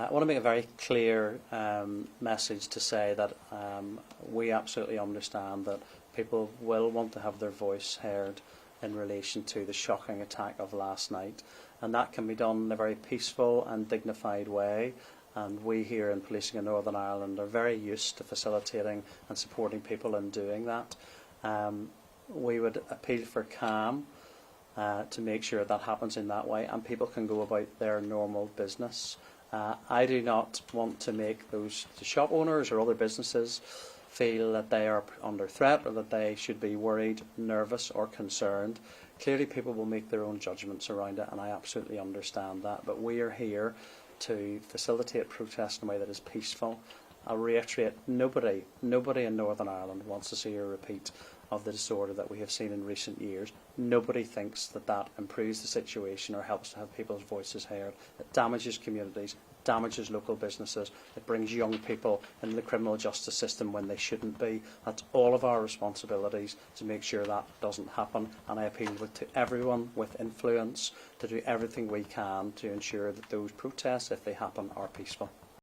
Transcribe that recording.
I want to make a very clear message to say that we absolutely understand that people will want to have their voice heard in relation to the shocking attack of last night, and that can be done in a very peaceful and dignified way. And we here in Policing in Northern Ireland are very used to facilitating and supporting people in doing that. We would appeal for calm to make sure that happens in that way and people can go about their normal business. I do not want to make the shop owners or other businesses feel that they are under threat or that they should be worried, nervous or concerned. Clearly people will make their own judgments around it, and I absolutely understand that, but we are here to facilitate protest in a way that is peaceful. I'll reiterate, nobody in Northern Ireland wants to see a repeat of the disorder that we have seen in recent years. Nobody thinks that that improves the situation or helps to have people's voices heard. It damages communities, damages local businesses, it brings young people into the criminal justice system when they shouldn't be. That's all of our responsibilities to make sure that doesn't happen, and I appeal to everyone with influence to do everything we can to ensure that those protests, if they happen, are peaceful.